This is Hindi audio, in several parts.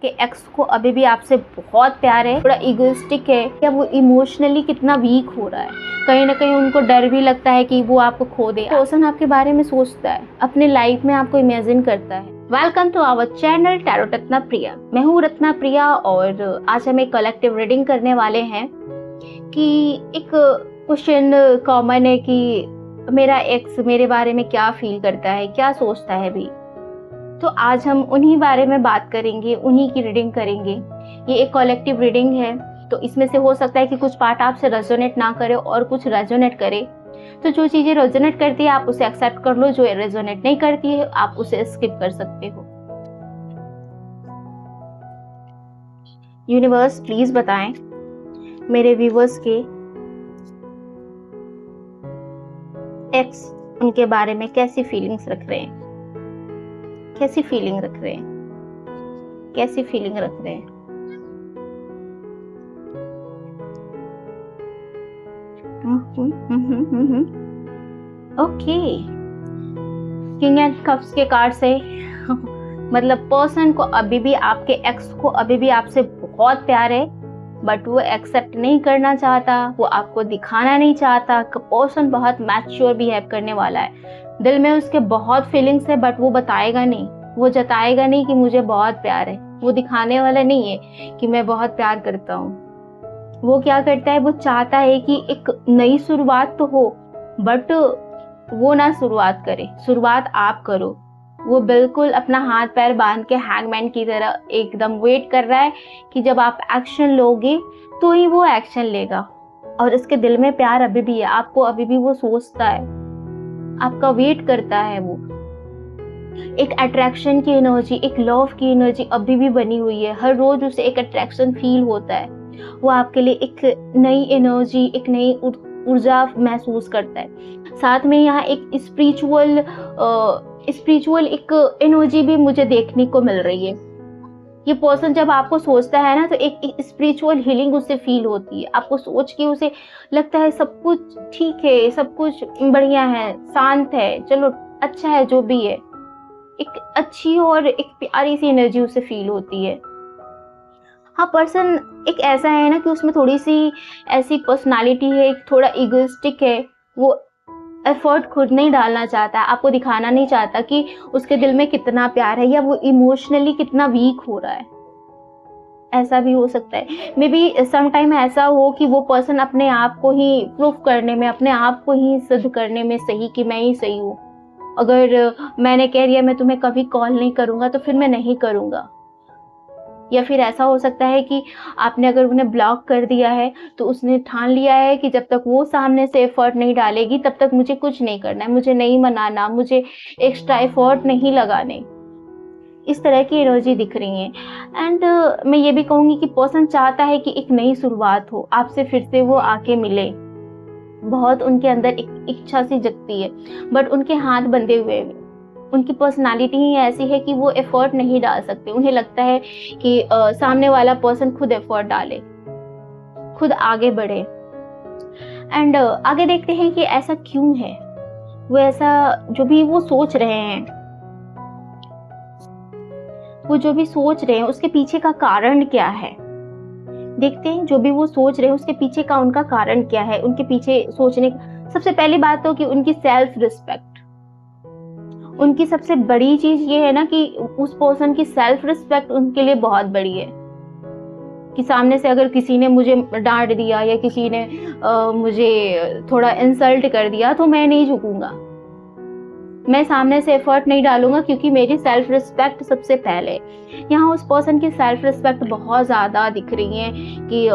कि एक्स को अभी भी आपसे बहुत प्यार है, थोड़ा इगोइस्टिक है, या वो इमोशनली कितना वीक हो रहा है, कहीं ना कहीं उनको डर भी लगता है कि वो आपको खो दे। पर्सन आपके बारे में सोचता है, अपने लाइफ में आपको इमेजिन करता है। Welcome to our channel tarot Ratna Priya. मैं हूँ रत्ना प्रिया और आज हम एक कलेक्टिव रीडिंग करने वाले हैं कि एक क्वेश्चन कॉमन है कि मेरा एक्स मेरे बारे में क्या फील करता है, क्या सोचता है भी। तो आज हम उन्हीं बारे में बात करेंगे, उन्हीं की रीडिंग करेंगे। ये एक कलेक्टिव रीडिंग है, तो इसमें से हो सकता है कि कुछ पार्ट आपसे रेजोनेट ना करे और कुछ रेजोनेट करे। तो जो चीज़ें रेजोनेट करती है आप उसे एक्सेप्ट कर लो, जो रेजोनेट नहीं करती है आप उसे स्किप कर सकते हो। यूनिवर्स प्लीज बताएं मेरे व्यूवर्स के एक्स उनके बारे में कैसी फीलिंग्स रख रहे हैं, कैसी फीलिंग रख रहे हैं, कैसी फीलिंग रख रहे हैं। ओके, किंग एंड कप्स के कार्ड से मतलब पर्सन को अभी भी, आपके एक्स को अभी भी आपसे बहुत प्यार है, बट वो एक्सेप्ट नहीं करना चाहता, वो आपको दिखाना नहीं चाहता। पर्सन बहुत मैच्योर बिहेव करने वाला है, दिल में उसके बहुत फीलिंग्स है, बट वो बताएगा नहीं, वो जताएगा नहीं कि मुझे बहुत प्यार है। वो दिखाने वाला नहीं है कि मैं बहुत प्यार करता हूँ। वो क्या करता है, वो चाहता है कि एक नई शुरुआत तो हो, बट वो ना शुरुआत करे, शुरुआत आप करो। वो बिल्कुल अपना हाथ पैर बांध के हैंगमैन की तरह एकदम वेट कर रहा है कि जब आप एक्शन लोगे तो ही वो एक्शन लेगा। और इसके दिल में प्यार अभी भी है, आपको अभी भी वो सोचता है, आपका वेट करता है। वो एक अट्रैक्शन की एनर्जी, एक लव की एनर्जी अभी भी बनी हुई है। हर रोज उसे एक अट्रैक्शन फील होता है। वो आपके लिए एक नई एनर्जी, एक नई ऊर्जा महसूस करता है। साथ में यहाँ एक स्पिरिचुअल एक एनर्जी भी मुझे देखने को मिल रही है। ये पर्सन जब आपको सोचता है ना, तो एक स्पिरिचुअल हीलिंग उससे फील होती है। आपको सोच के उसे लगता है सब कुछ ठीक है, सब कुछ बढ़िया है, शांत है, चलो अच्छा है जो भी है। एक अच्छी और एक प्यारी सी एनर्जी उसे फील होती है। हाँ, पर्सन एक ऐसा है ना कि उसमें थोड़ी सी ऐसी पर्सनालिटी है, थोड़ा इगोइस्टिक है। वो एफर्ट खुद नहीं डालना चाहता, आपको दिखाना नहीं चाहता कि उसके दिल में कितना प्यार है, या वो इमोशनली कितना वीक हो रहा है। ऐसा भी हो सकता है, मे बी सम टाइम ऐसा हो कि वो पर्सन अपने आप को ही प्रूफ करने में, अपने आप को ही सिद्ध करने में सही कि मैं ही सही हूँ। अगर मैंने कह दिया मैं तुम्हें कभी कॉल नहीं करूँगा तो फिर मैं नहीं करूँगा। या फिर ऐसा हो सकता है कि आपने अगर उन्हें ब्लॉक कर दिया है तो उसने ठान लिया है कि जब तक वो सामने से एफर्ट नहीं डालेगी तब तक मुझे कुछ नहीं करना है, मुझे नहीं मनाना, मुझे एक्स्ट्रा एफर्ट नहीं लगाने। इस तरह की एनर्जी दिख रही है। एंड मैं ये भी कहूँगी कि पर्सन चाहता है कि एक नई शुरुआत हो, आपसे फिर से वो आके मिले। बहुत उनके अंदर एक इच्छा सी जगती है, बट उनके हाथ बंधे हुए हैं। उनकी पर्सनालिटी ही ऐसी है कि वो एफर्ट नहीं डाल सकते। उन्हें लगता है कि सामने वाला पर्सन खुद एफर्ट डाले, खुद आगे बढ़े। एंड आगे देखते हैं कि ऐसा क्यों है। वो ऐसा जो भी वो सोच रहे हैं, वो जो भी सोच रहे हैं उसके पीछे का कारण क्या है। देखते हैं जो भी वो सोच रहे हैं उसके पीछे का उनका कारण क्या है। उनके पीछे सोचने सबसे पहली बात तो कि उनकी सेल्फ रिस्पेक्ट। उनकी सबसे बड़ी चीज ये है ना कि उस पर्सन की सेल्फ रिस्पेक्ट उनके लिए बहुत बड़ी है। कि सामने से अगर किसी ने मुझे डांट दिया या किसी ने मुझे थोड़ा इंसल्ट कर दिया तो मैं नहीं झुकूंगा, मैं सामने से एफर्ट नहीं डालूंगा, क्योंकि मेरी सेल्फ रिस्पेक्ट सबसे पहले। यहाँ उस पर्सन की सेल्फ रिस्पेक्ट बहुत ज्यादा दिख रही है कि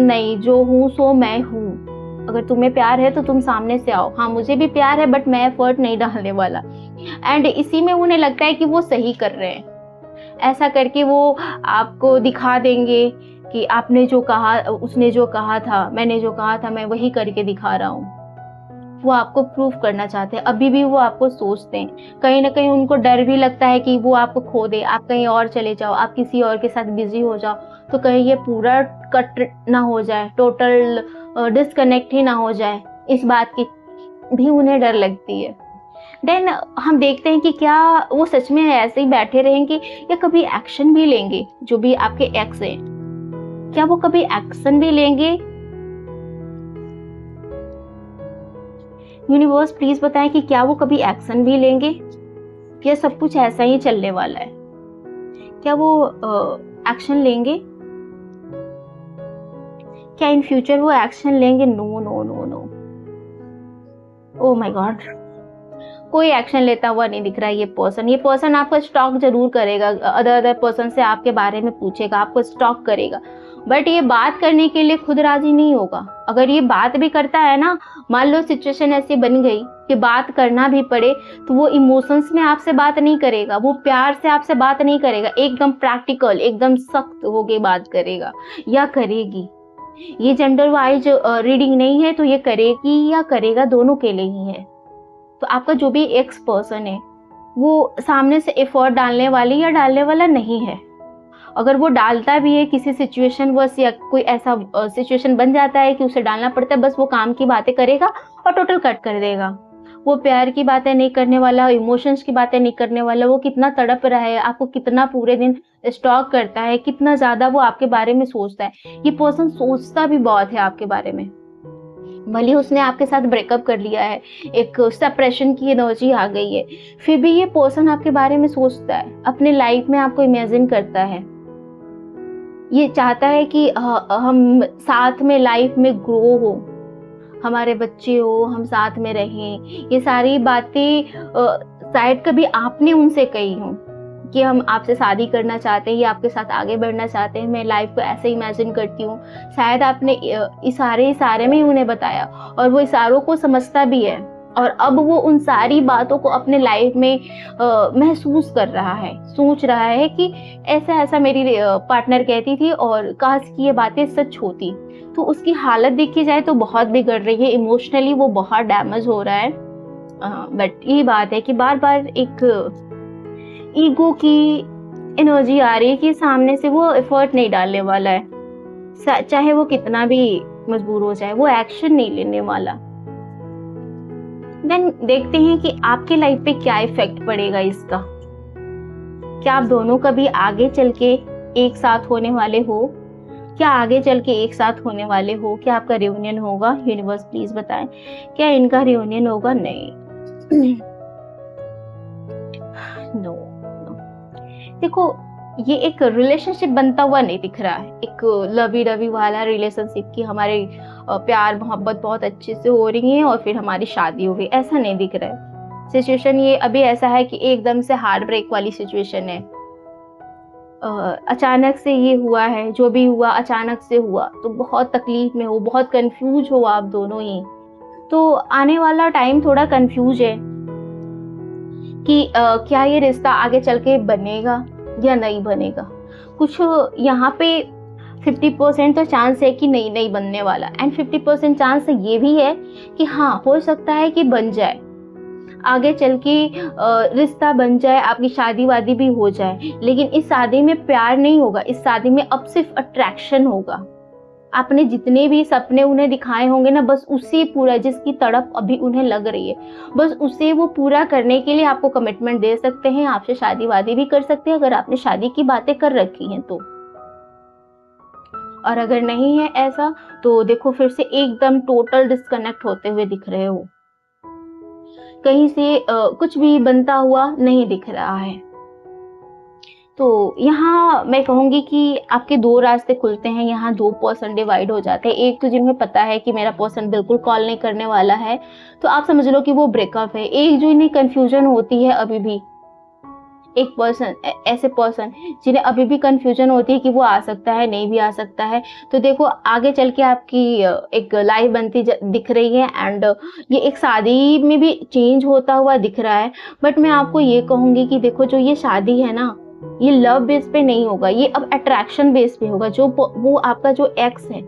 नहीं, जो हूँ सो मैं हूँ। अगर तुम्हें प्यार है तो तुम सामने से आओ। हाँ, मुझे भी प्यार है, बट मैं एफर्ट नहीं डालने वाला। एंड इसी में उन्हें लगता है कि वो सही कर रहे हैं। ऐसा करके वो आपको दिखा देंगे कि आपने जो कहा, उसने जो कहा था, मैंने जो कहा था, मैं वही करके दिखा रहा हूँ। वो आपको प्रूफ करना चाहते हैं, अभी भी वो आपको सोचते हैं। कहीं ना कहीं उनको डर भी लगता है कि वो आपको खो दे, आप कहीं और चले जाओ, आप किसी और के साथ बिजी हो जाओ, तो कहीं ये पूरा कट ना हो जाए, टोटल डिस्कनेक्ट ही ना हो जाए। इस बात की भी उन्हें डर लगती है। देन हम देखते हैं कि क्या वो सच में ऐसे ही बैठे रहेंगे या कभी एक्शन भी लेंगे। जो भी आपके एक्स हैं, क्या वो कभी एक्शन भी लेंगे? यूनिवर्स प्लीज बताएं कि क्या वो कभी एक्शन भी लेंगे या सब कुछ ऐसा ही चलने वाला है। क्या वो एक्शन लेंगे? क्या इन फ्यूचर वो एक्शन लेंगे? No no no no, oh my god, कोई एक्शन लेता हुआ नहीं दिख रहा है। ये पर्सन आपका स्टॉक जरूर करेगा, अदर पर्सन से आपके बारे में पूछेगा, आपको स्टॉक करेगा, बट ये बात करने के लिए खुद राजी नहीं होगा। अगर ये बात भी करता है ना, मान लो सिचुएशन ऐसी बन गई कि बात करना भी पड़े, तो वो इमोशंस में आपसे बात नहीं करेगा, वो प्यार से आपसे बात नहीं करेगा, एकदम प्रैक्टिकल, एकदम सख्त होके बात करेगा या करेगी। ये जेंडर वाइज रीडिंग नहीं है, तो ये करेगी या करेगा दोनों के लिए ही है। तो आपका जो भी एक्स पर्सन है वो सामने से एफर्ट डालने वाली या डालने वाला नहीं है। अगर वो डालता भी है किसी सिचुएशन वर्स या कोई ऐसा सिचुएशन बन जाता है कि उसे डालना पड़ता है, बस वो काम की बातें करेगा और टोटल कट कर देगा। वो प्यार की बातें नहीं करने वाला, इमोशंस की बातें नहीं करने वाला। वो कितना तड़प रहा है, आपको कितना पूरे दिन स्टॉक करता है, कितना ज्यादा वो आपके बारे में सोचता है। ये पर्सन सोचता भी बहुत है आपके बारे में। भले उसने आपके साथ ब्रेकअप कर लिया है, एक सेपरेशन की एनर्जी आ गई है, फिर भी ये पर्सन आपके बारे में सोचता है, अपने लाइफ में आपको इमेजिन करता है। ये चाहता है कि हम साथ में लाइफ में ग्रो हो, हमारे बच्चे हो, हम साथ में रहें। ये सारी बातें शायद कभी आपने उनसे कही हो कि हम आपसे शादी करना चाहते हैं या आपके साथ आगे बढ़ना चाहते हैं, मैं लाइफ को ऐसे इमेजिन करती हूँ। शायद आपने इशारे में ही उन्हें बताया और वो इशारों को समझता भी है, और अब वो उन सारी बातों को अपने लाइफ में महसूस कर रहा है, सोच रहा है कि ऐसा ऐसा मेरी पार्टनर कहती थी और काश कि ये बातें सच होती। तो उसकी हालत देखी जाए तो बहुत बिगड़ रही है, इमोशनली वो बहुत डैमेज हो रहा है। बट ये बात है कि बार बार एक ईगो की एनर्जी आ रही है कि सामने से वो एफर्ट नहीं डालने वाला है, चाहे वो कितना भी मजबूर हो जाए, वो एक्शन नहीं लेने वाला। देन देखते हैं कि आपके लाइफ पे क्या इफेक्ट पड़ेगा इसका। क्या आप दोनों कभी आगे चल के एक साथ होने वाले हो? क्या आगे चल के एक साथ होने वाले हो? क्या आपका रियूनियन होगा? यूनिवर्स प्लीज बताएं, क्या इनका रियूनियन होगा? नहीं नो नो। देखो, ये एक रिलेशनशिप बनता हुआ नहीं दिख रहा है, एक लवी डवी वाला रिलेशनशिप की हमारे प्यार मोहब्बत बहुत अच्छे से हो रही है और फिर हमारी शादी हो गई, ऐसा नहीं दिख रहा है। सिचुएशन ये अभी ऐसा है कि एकदम से हार्ट ब्रेक वाली सिचुएशन है। अचानक से ये हुआ है, जो भी हुआ अचानक से हुआ, तो बहुत तकलीफ में हो, बहुत कंफ्यूज हो आप दोनों ही। तो आने वाला टाइम थोड़ा कंफ्यूज है कि क्या ये रिश्ता आगे चल के बनेगा या नहीं बनेगा। कुछ यहाँ पे 50% तो चांस है कि नहीं बनने वाला, एंड 50% चांस ये भी है कि हाँ हो सकता है कि बन जाए, आगे चल के रिश्ता बन जाए, आपकी शादी वादी भी हो जाए। लेकिन इस शादी में प्यार नहीं होगा, इस शादी में अब सिर्फ अट्रैक्शन होगा। आपने जितने भी सपने उन्हें दिखाए होंगे ना, बस उसी पूरा जिसकी तड़प अभी उन्हें लग रही है, बस उसे वो पूरा करने के लिए आपको कमिटमेंट दे सकते हैं, आपसे शादी वादी भी कर सकते हैं अगर आपने शादी की बातें कर रखी हैं तो। और अगर नहीं है ऐसा तो देखो फिर से एकदम टोटल डिस्कनेक्ट होते हुए दिख रहे हो, कहीं से कुछ भी बनता हुआ नहीं दिख रहा है। तो यहाँ मैं कहूँगी कि आपके दो रास्ते खुलते हैं, यहाँ 2 पर्सन डिवाइड हो जाते हैं। एक तो जिन्हें पता है कि मेरा पर्सन बिल्कुल कॉल नहीं करने वाला है, तो आप समझ लो कि वो ब्रेकअप है। एक जो इन्हें कंफ्यूजन होती है अभी भी, एक पर्सन, ऐसे पर्सन जिन्हें अभी भी कंफ्यूजन होती है कि वो आ सकता है नहीं भी आ सकता है। तो देखो आगे चल के आपकी एक लाइफ बनती दिख रही है, एंड ये एक शादी में भी चेंज होता हुआ दिख रहा है। बट मैं आपको ये कहूँगी कि देखो जो ये शादी है ना, ये लव बेस पे नहीं होगा, ये अब अट्रैक्शन बेस पे होगा। जो वो आपका जो एक्स है,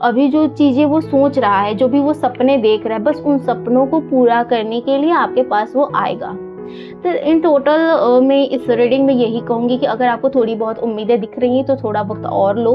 अभी जो चीजें वो सोच रहा है, जो भी वो सपने देख रहा है, बस उन सपनों को पूरा करने के लिए आपके पास वो आएगा। तो इन टोटल मैं इस रीडिंग में यही कहूंगी कि अगर आपको थोड़ी बहुत उम्मीदें दिख रही हैं तो थोड़ा वक्त और लो।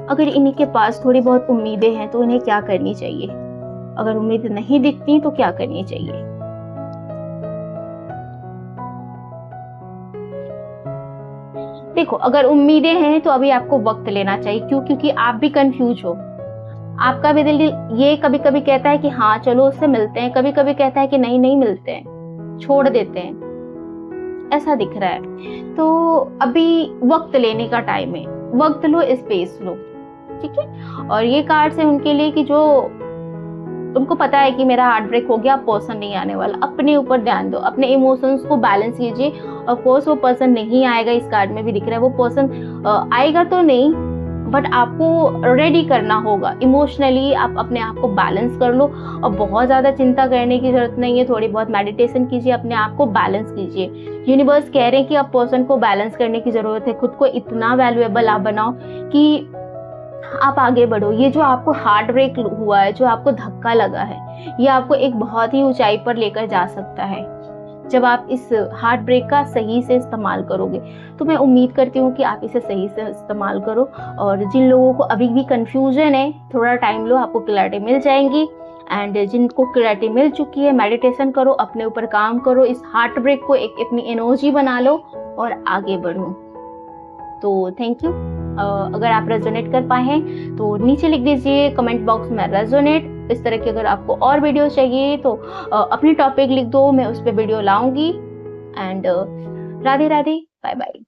अगर इन्हीं के पास थोड़ी बहुत उम्मीदें हैं तो इन्हें क्या करनी चाहिए, अगर उम्मीद नहीं दिखती तो क्या करनी चाहिए। देखो, अगर उम्मीदें हैं तो अभी आपको वक्त लेना चाहिए। क्यों? क्योंकि आप भी कंफ्यूज हो। आपका भी दिल ये कभी कभी कहता है कि हाँ चलो उससे मिलते हैं, कभी कभी कहता है कि नहीं नहीं मिलते हैं, छोड़ देते हैं, ऐसा दिख रहा है। तो अभी वक्त लेने का टाइम है, वक्त लो, स्पेस लो, ठीक है। और ये कार्ड्स है उनके लिए कि जो उनको पता है कि मेरा हार्ट ब्रेक हो गया, पर्सन नहीं आने वाला। अपने ऊपर ध्यान दो, अपने इमोशंस को बैलेंस कीजिए। ऑफ कोर्स वो पर्सन नहीं आएगा, इस कार्ड में भी दिख रहा है। वो पर्सन आएगा तो नहीं, बट आपको रेडी करना होगा इमोशनली। आप अपने आप को बैलेंस कर लो, और बहुत ज़्यादा चिंता करने की जरूरत नहीं है। थोड़ी बहुत मेडिटेशन कीजिए, अपने आप को बैलेंस कीजिए। यूनिवर्स कह रहे हैं कि आप पर्सन को बैलेंस करने की ज़रूरत है। खुद को इतना वैल्यूएबल आप बनाओ कि आप आगे बढ़ो। ये जो आपको हार्ट ब्रेक हुआ है, जो आपको धक्का लगा है, ये आपको एक बहुत ही ऊंचाई पर लेकर जा सकता है जब आप इस हार्ट ब्रेक का सही से इस्तेमाल करोगे। तो मैं उम्मीद करती हूँ कि आप इसे सही से इस्तेमाल करो। और जिन लोगों को अभी भी कंफ्यूजन है, थोड़ा टाइम लो, आपको क्लैरिटी मिल जाएंगी। एंड जिनको क्लैरिटी मिल चुकी है, मेडिटेशन करो, अपने ऊपर काम करो, इस हार्ट ब्रेक को एक अपनी एनर्जी बना लो और आगे बढ़ो। तो थैंक यू। अगर आप रेजोनेट कर पाए हैं तो नीचे लिख दीजिए कमेंट बॉक्स में रेजोनेट। इस तरह की अगर आपको और वीडियो चाहिए तो अपनी टॉपिक लिख दो, मैं उस पर वीडियो लाऊंगी। And Radhe Radhe, bye bye.